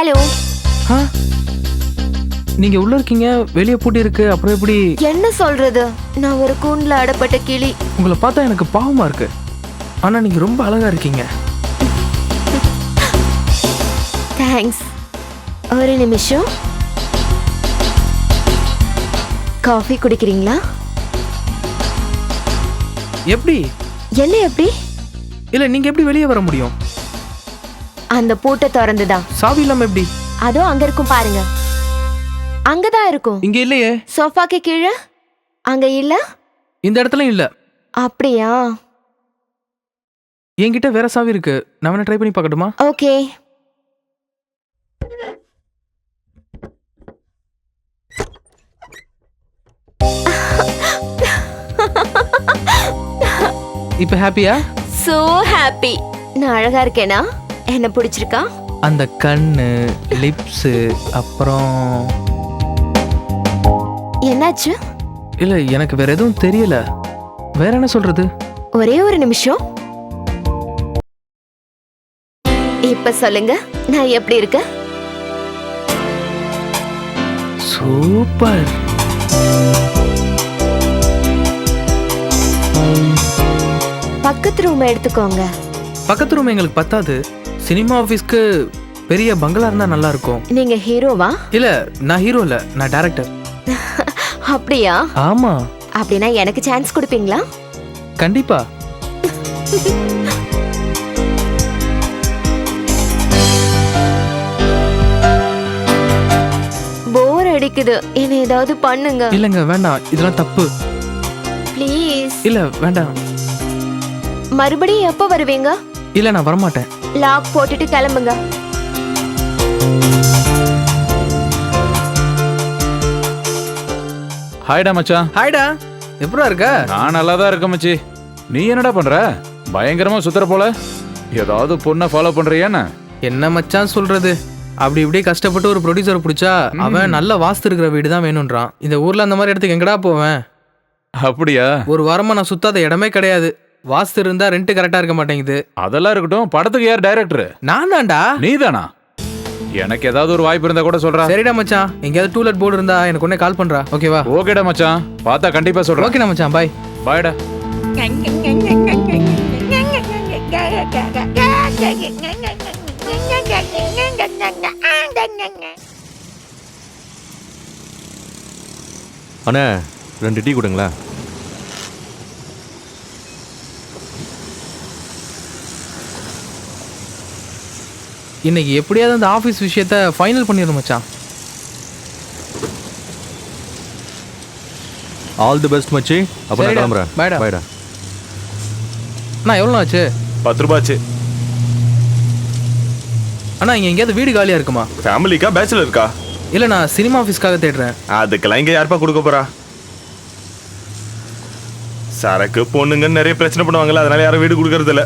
Hello. நீங்க உள்ள இருக்கீங்க, வெளியே பூட்டி இருக்கு, அப்புறம் எப்படி? என்ன சொல்றது, நான் ஒரு கூண்டுல அடப்பட்ட கிளி. உங்களை பார்த்தா எனக்கு பாவமா இருக்கு, ஆனா நீங்க ரொம்ப அழகா இருக்கீங்க. தேங்க்ஸ். ஒரு நிமிஷம். காஃபி குடிக்கிறீங்களா? எப்படி? என்ன எப்படி? இல்ல, நீங்க எப்படி வெளியே வர முடியும்? அந்த பூட்டை திறந்துதான். சாவி இல்லாம எப்படி? அதோ அங்க இருக்கும் பாருங்க. அங்கதான் இருக்கும். இங்க இல்லையே. சோஃபாக்கு கீழே. அங்க இல்ல. இந்த இடத்துல இல்ல. அப்படியா? என்கிட்ட வேற சாவி இருக்கு, நான் வேணா ட்ரை பண்ணி பார்க்கட்டுமா? ஓகே. இப்ப ஹாப்பியா? So happy. நான் அழகா இருக்கேனா? என்ன பிடிச்சிருக்கா? அந்த கண்ணு, லிப்ஸ், அப்புறம் என்னாச்சு? இல்ல, எனக்கு வேற எதுவும் தெரியல. வேற என்ன சொல்றது? ஒரே ஒரு நிமிஷம். இப்ப சொல்லுங்க, நான் எப்படி இருக்கேன்? சூப்பர். பக்கத்து ரூம் எடுத்துக்கோங்க. பக்கத்து ரூம் எங்களுக்கு பத்தாது. சினிமா ஆபீஸ்க்கு பெரிய பங்களா இருந்தா நல்லா இருக்கும். நீங்க ஹீரோவா? இல்ல, நான் ஹீரோ இல்ல, நான் டைரக்டர். அப்படியா? ஆமா. அப்படின்னா எனக்கு சான்ஸ் கொடுப்பீங்களா? கண்டிப்பா. போர் அடிக்குது, என்ன ஏதாவது பண்ணுங்க. இல்லங்க, வேண்டாம், இதெல்லாம் தப்பு. ப்ளீஸ். இல்ல, வேண்டாம். மறுபடியும் எப்ப வருவீங்க? இல்ல, நான் வரமாட்டேன். லாக் போட்டுட்டு கிளம்புங்க. ஹாய்டா மச்சான். ஹாய்டா, எப்படா இருக்க? நான் நல்லா தான் இருக்கேன் மச்சி. நீ என்னடா பண்ற? பயங்கரமா சுத்துற போல. ஏதாவது பொண்ணை ஃபாலோ பண்றியான்னு? என்ன மச்சான் சொல்றது, அப்படி இப்படி கஷ்டப்பட்டு ஒரு ப்ரொடியூசரை பிடிச்சா அவன் நல்ல வாஸ்து இருக்கிற வீடு தான் வேணும்ன்றான். இந்த ஊர்ல அந்த மாதிரி இடத்துக்கு எங்கடா போவேன்? அப்படியா? ஒரு வாரமா நான் சுத்தாத இடமே கிடையாது. வாஸ்து இருந்தா ரெண்ட் கரெக்டா இருக்க மாட்டேங்குது. அதெல்லாம் இருக்கட்டும், படத்துக்கு யார் டைரக்டர்? நான் தான்டா. நீதானா? எனக்கு ஏதாவது ஒரு வாய்ப்பு இருந்தா கூட சொல்றா. சரிடா மச்சான், எங்கேயாவது டூலெட் போர்டு இருந்தா எனக்கு உடனே கால் பண்றா, ஓகேவா? ஓகேடா மச்சான், பார்த்தா கண்டிப்பா சொல்றேன். ஓகேடா மச்சான், பாய். பாய்டா. அண்ணா 2 டீ கொடுங்களா? இன்னைக்கு எப்படியாவது அந்த ஆஃபீஸ் விஷயத்த ஃபைனல் பண்ணிடணும் மச்சான். ஆல் தி பெஸ்ட் மச்சி. அப்ப நான் கிளம்புறேன். பாய்டா. பாய்டா. அண்ணா, எவ்வளோ ஆச்சு? 10 ரூபாச்சு. அண்ணா, இங்க எங்கேயாவது வீடு காலியா இருக்குமா? ஃபேமிலிக்கா பேச்சுலருக்கா? இல்ல, நான் சினிமா ஆஃபீஸ்க்காக தேடுறேன். அதுக்கெல்லாம் இங்க யாருப்பா கொடுக்க போறா? சரக்கு பொண்ணுங்கன்னு நிறைய பிரச்சனை பண்ணுவாங்கல்ல, அதனால யாரும் வீடு கொடுக்கறது இல்ல.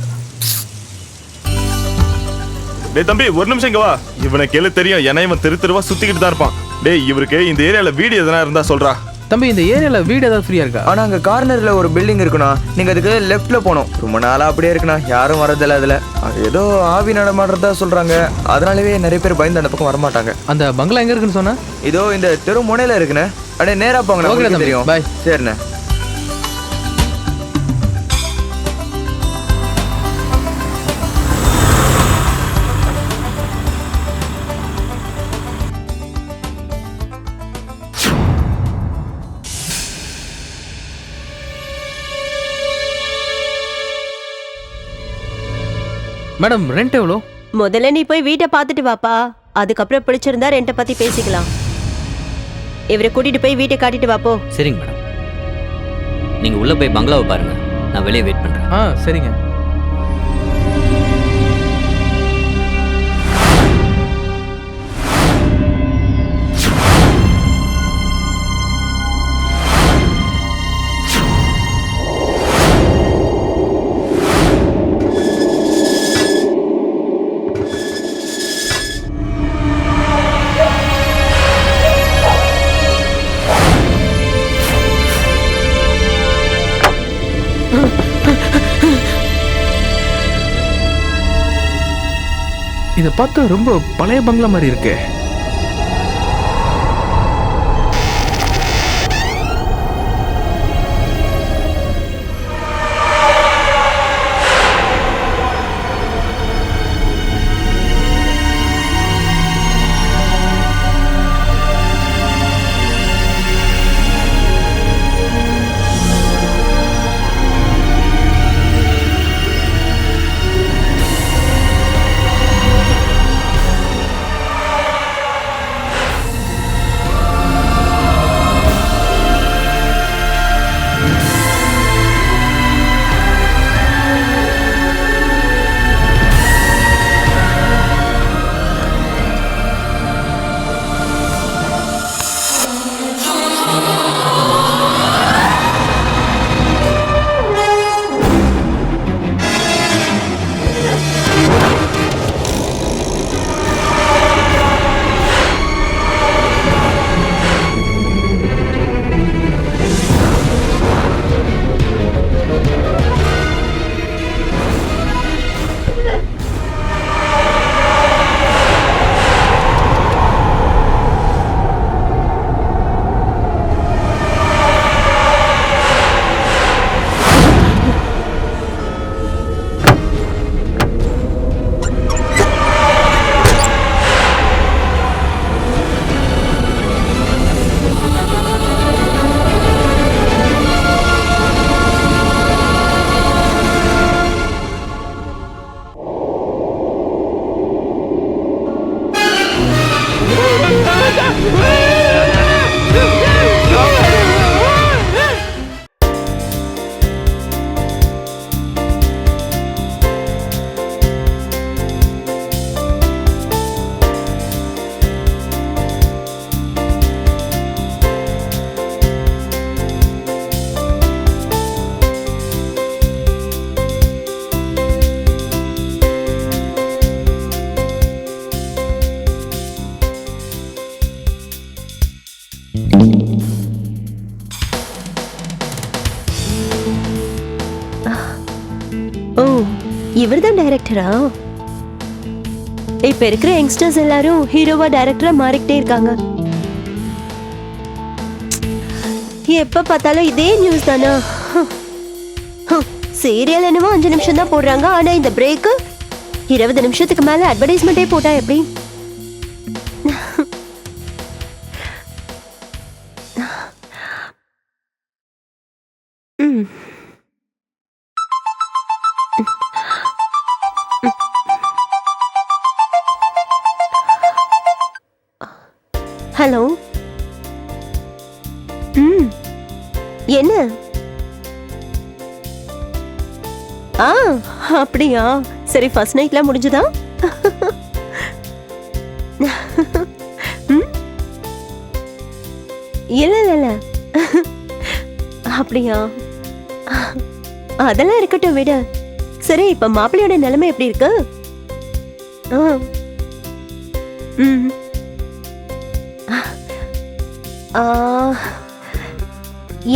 டேய் தம்பி, ஒரு நிமிஷம் இங்க வா. இவனை கேளு தெரியும், ஏன்னா இவன் தெருவா சுத்திக்கிட்டு தான் இருப்பான். டேய், இவருக்கு இந்த ஏரியால வீடு எதனா இருந்தா சொல்றா. தம்பி, இந்த ஏரியால வீடு ஏதாவது ஃப்ரீயா இருக்கா? ஆனா அங்க கார்னர்ல ஒரு பில்டிங் இருக்குண்ணா, நீங்க அதுக்கு லெஃப்ட்ல போகணும். ரொம்ப நாளா அப்படியே இருக்குண்ணா, யாரும் வரதில்ல. அதுல ஏதோ ஆவி நடமாடுறதா சொல்றாங்க, அதனாலவே நிறைய பேர் பயந்து அந்த பக்கம் வரமாட்டாங்க. அந்த பங்களா எங்க இருக்குன்னு சொன்ன? இதோ இந்த தெரு முனையில இருக்குண்ணே. அப்படியே நேரா போங்க, உங்களுக்கு தெரியும். பாய். சரிண்ணே. மேடம், ரெண்ட் எவ்வளோ? முதல்ல நீ போய் வீட்டை பார்த்துட்டு வாப்பா, அதுக்கப்புறம் பிடிச்சிருந்தா ரெண்ட்டை பத்தி பேசிக்கலாம். இவரை கூட்டிட்டு போய் வீட்டை காட்டிட்டு வாப்போ. சரிங்க மேடம், நீங்க உள்ள போய் பங்களாவை பாருங்க, நான் வெளியே வெயிட் பண்றேன். சரிங்க. இதை பார்த்தா ரொம்ப பழைய பங்களா மாதிரி இருக்கே. ஓ, இவர்தான் டைரக்டரா? இப்ப இருக்கிற யங்ஸ்டர்ஸ் எல்லாரும் ஹீரோவா டைரக்டரா மாறிக்கிட்டே இருக்காங்க. எப்ப பார்த்தாலும் இதே நியூஸ் தானா? சீரியல் என்னமோ 5 நிமிஷம் தான் போடுறாங்க, ஆனா இந்த பிரேக் 20 நிமிஷத்துக்கு மேல அட்வர்டைஸ்மெண்டே போட்டா எப்படி? ஹலோ. என்ன? அப்படியா? சரி, ஃபர்ஸ்ட் நைட்லாம் முடிஞ்சுதா? இல்ல இல்ல இல்ல. அப்படியா? அதெல்லாம் இருக்கட்டும், விடு. சரி, இப்ப மாப்பிள்ளையோட நிலைமை எப்படி இருக்கு?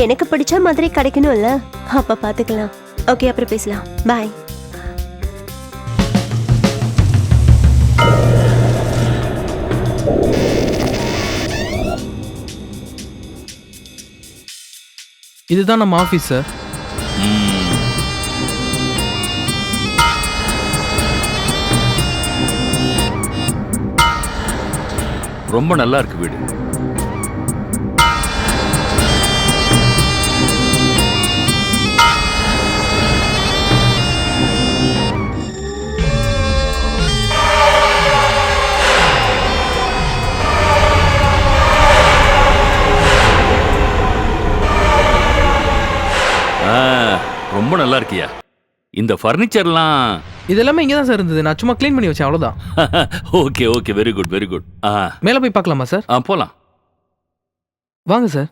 எனக்கு பிடிச்ச மாதிரி கிடைக்கணும்ல, அப்ப பாத்துக்கலாம். ஓகே, அப்புறம் பேசலாம். பாய். இதுதான் நம்ம ஆஃபீஸ் சார். ரொம்ப நல்லா இருக்கு வீடு. ரொம்ப நல்லா இருக்கியா? இந்த ஃபர்னிச்சர்லாம் இதெல்லாமே இங்கே தான் சார் இருந்தது. நான் சும்மா க்ளீன் பண்ணி வச்சேன், அவ்வளோதான். Okay okay, very good very good. மேலே போய் பார்க்கலாமா சார்? போலாம் வாங்க சார்.